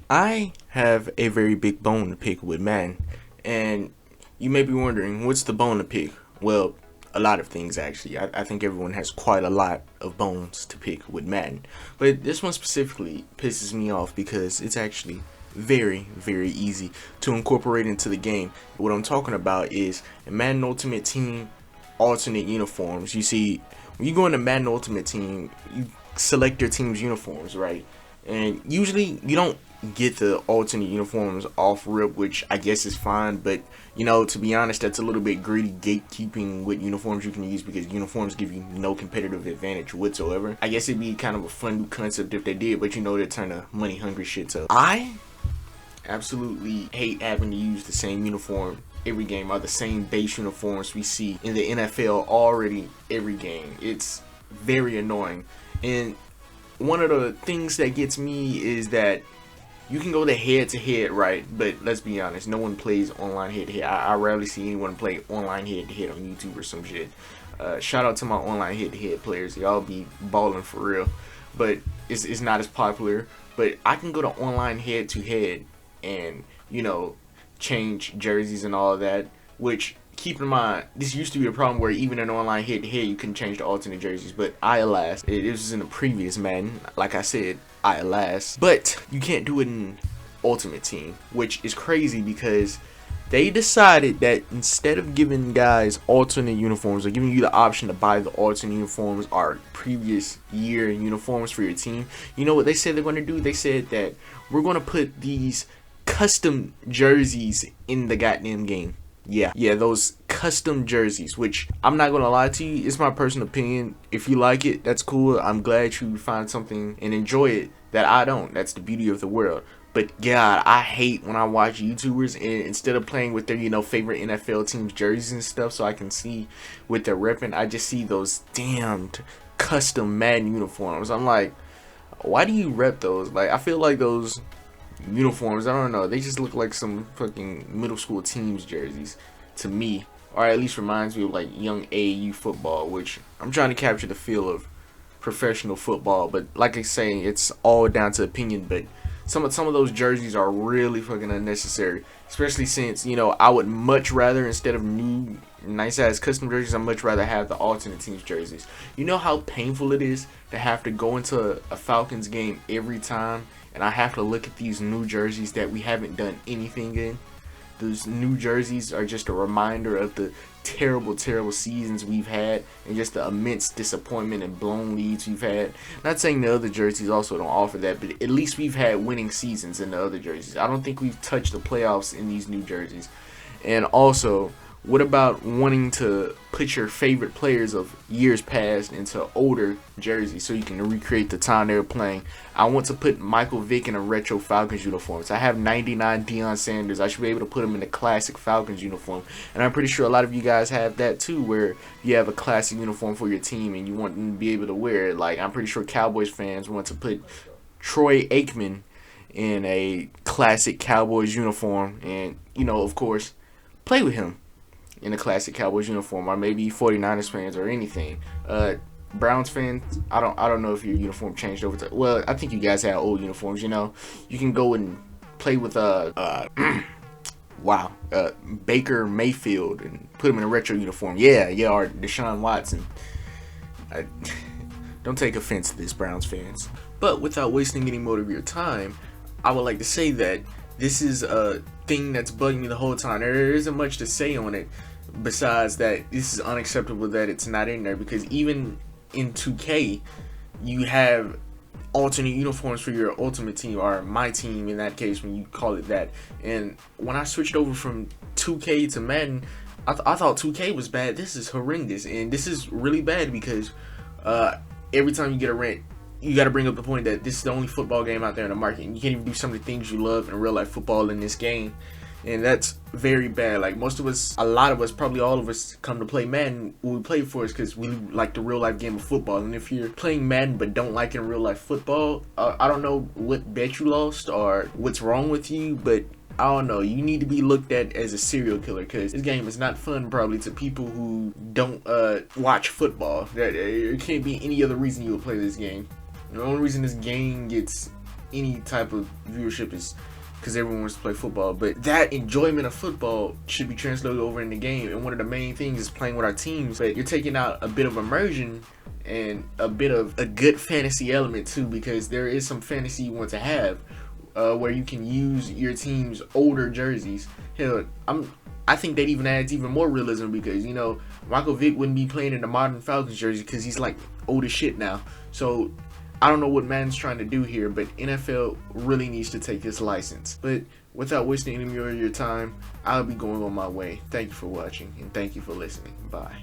I have a very big bone to pick with Madden, and you may be wondering, what's the bone to pick? Well, a lot of things actually. I think everyone has quite a lot of bones to pick with Madden, but this one specifically pisses me off because it's actually very, very easy to incorporate into the game. What I'm talking about is in Madden Ultimate Team alternate uniforms. You see, when you go into Madden Ultimate Team, you select your team's uniforms, right? And usually you don't get the alternate uniforms off rip, which I guess is fine, but to be honest, that's a little bit greedy gatekeeping what uniforms you can use, because uniforms give you no competitive advantage whatsoever. I guess it'd be kind of a fun new concept if they did, but they're trying to money hungry shit. So I absolutely hate having to use the same uniform every game, or the same base uniforms we see in the NFL already every game. It's very annoying. And one of the things that gets me is that you can go to head to head, right? But let's be honest, no one plays online head to head. I rarely see anyone play online head to head on YouTube or some shit. Shout out to my online head to head players. Y'all be balling for real. But it's not as popular. But I can go to online head to head and, change jerseys and all of that. Which, keep in mind, this used to be a problem where even in online head to head you couldn't change the alternate jerseys. But alas, it was in the previous Madden. Like I said, alas. But you can't do it in Ultimate Team, which is crazy because they decided that instead of giving guys alternate uniforms or giving you the option to buy the alternate uniforms or previous year uniforms for your team, you know what they said they're going to do? They said that we're going to put these custom jerseys in the goddamn game. Yeah, those custom jerseys, which I'm not gonna lie to you, it's my personal opinion. If you like it, that's cool. I'm glad you find something and enjoy it that I don't. That's the beauty of the world. But God, I hate when I watch YouTubers and instead of playing with their, favorite NFL teams jerseys and stuff so I can see what they're repping, I just see those damned custom Madden uniforms. I'm like, why do you rep those? Like, I feel like those uniforms, I don't know, they just look like some fucking middle school teams jerseys to me, or at least reminds me of like young AAU football, which I'm trying to capture the feel of professional football. But like I say, it's all down to opinion. But some of those jerseys are really fucking unnecessary, especially since I would much rather, instead of new nice ass custom jerseys, I'd much rather have the alternate teams jerseys. You know how painful it is to have to go into a Falcons game every time and I have to look at these new jerseys that we haven't done anything in. Those new jerseys are just a reminder of the terrible, terrible seasons we've had and just the immense disappointment and blown leads we've had. Not saying the other jerseys also don't offer that, but at least we've had winning seasons in the other jerseys. I don't think we've touched the playoffs in these new jerseys. And also, what about wanting to put your favorite players of years past into older jerseys so you can recreate the time they were playing? I want to put Michael Vick in a retro Falcons uniform. So I have 99 Deion Sanders. I should be able to put him in a classic Falcons uniform. And I'm pretty sure a lot of you guys have that too, where you have a classic uniform for your team and you want them to be able to wear it. Like, I'm pretty sure Cowboys fans want to put Troy Aikman in a classic Cowboys uniform and, of course, play with him in a classic Cowboys uniform, or maybe 49ers fans or anything. Browns fans, I don't know if your uniform changed over to. Well, I think you guys have old uniforms. You can go and play with Baker Mayfield and put him in a retro uniform. Yeah, or Deshaun Watson. Don't take offense to this, Browns fans. But without wasting any more of your time, I would like to say that this is a thing that's bugging me the whole time. There isn't much to say on it besides that this is unacceptable that it's not in there, because even in 2K you have alternate uniforms for your ultimate team, or my team in that case when you call it that. And when I switched over from 2K to Madden, I thought 2K was bad. This is horrendous, and this is really bad because every time you get a rent, you got to bring up the point that this is the only football game out there in the market, and you can't even do some of the things you love in real life football in this game. And that's very bad. Like, most of us, a lot of us, probably all of us come to play Madden. What we play for is because we like the real life game of football. And if you're playing Madden but don't like in real life football, I don't know what bet you lost or what's wrong with you, but I don't know, you need to be looked at as a serial killer, because this game is not fun probably to people who don't watch football. There can't be any other reason you would play this game. The only reason this game gets any type of viewership is because everyone wants to play football, but that enjoyment of football should be translated over in the game. And one of the main things is playing with our teams, but you're taking out a bit of immersion and a bit of a good fantasy element too, because there is some fantasy you want to have where you can use your team's older jerseys. Hell, I think that even adds even more realism, because you know Michael Vick wouldn't be playing in the modern Falcons jersey because he's like old as shit now. So I don't know what Madden's trying to do here, but NFL really needs to take this license. But without wasting any more of your time, I'll be going on my way. Thank you for watching, and thank you for listening. Bye.